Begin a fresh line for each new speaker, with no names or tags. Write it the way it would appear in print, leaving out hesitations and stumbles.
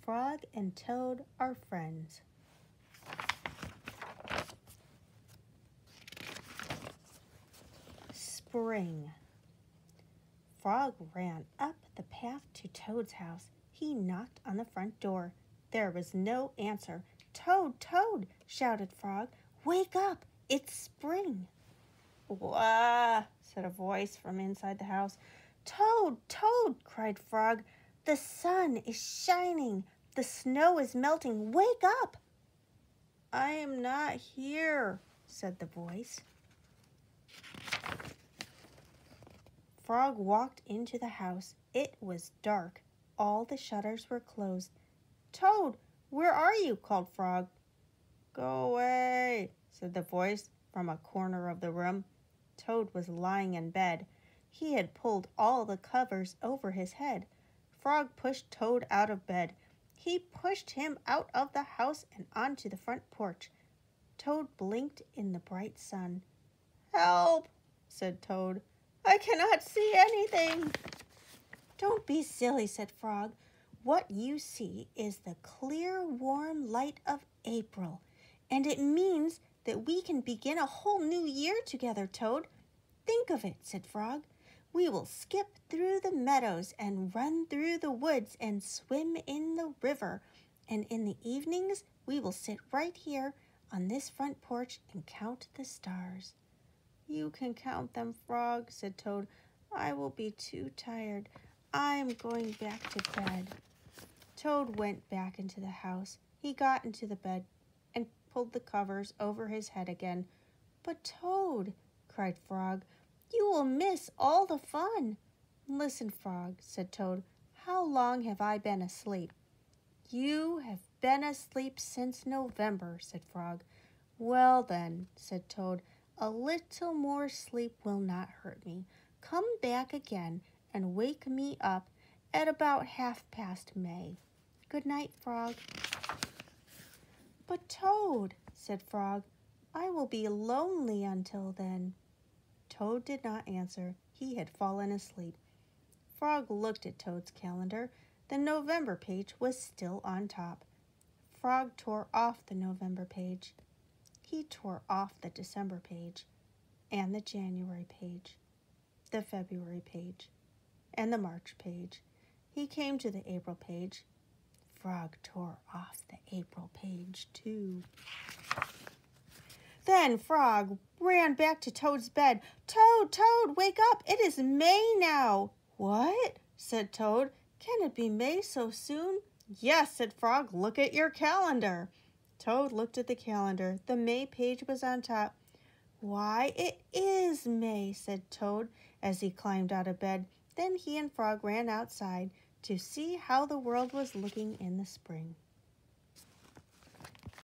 Frog and Toad are friends. Spring. Frog ran up the path to Toad's house. He knocked on the front door. There was no answer. "Toad, Toad!" shouted Frog. "Wake up! It's spring!" "Wah!" said a voice from inside the house. "Toad, Toad!" cried Frog. "The sun is shining. The snow is melting. Wake up!" "I am not here," said the voice. Frog walked into the house. It was dark. All the shutters were closed. "Toad, where are you?" called Frog. "Go away," said the voice from a corner of the room. Toad was lying in bed. He had pulled all the covers over his head. Frog pushed Toad out of bed. He pushed him out of the house and onto the front porch. Toad blinked in the bright sun. "Help!" said Toad. "I cannot see anything." "Don't be silly," said Frog. "What you see is the clear, warm light of April, and it means that we can begin a whole new year together, Toad. Think of it," said Frog. "We will skip through the meadows and run through the woods and swim in the river, and in the evenings we will sit right here on this front porch and count the stars." "You can count them, Frog," said Toad. "I will be too tired. I am going back to bed." Toad went back into the house. He got into the bed and pulled the covers over his head again. "But Toad," cried Frog, "you will miss all the fun." "Listen, Frog," said Toad. "How long have I been asleep?" "You have been asleep since November," said Frog. "Well then," said Toad, "a little more sleep will not hurt me. Come back again and wake me up at about past May. Good night, Frog." "But Toad," said Frog, "I will be lonely until then." Toad did not answer. He had fallen asleep. Frog looked at Toad's calendar. The November page was still on top. Frog tore off the November page. He tore off the December page, and the January page, the February page, and the March page. He came to the April page. Frog tore off the April page, too. Then Frog ran back to Toad's bed. "Toad, Toad, wake up! It is May now." "What?" said Toad. "Can it be May so soon?" "Yes," said Frog. "Look at your calendar." Toad looked at the calendar. The May page was on top. "Why, it is May," said Toad as he climbed out of bed. Then he and Frog ran outside to see how the world was looking in the spring.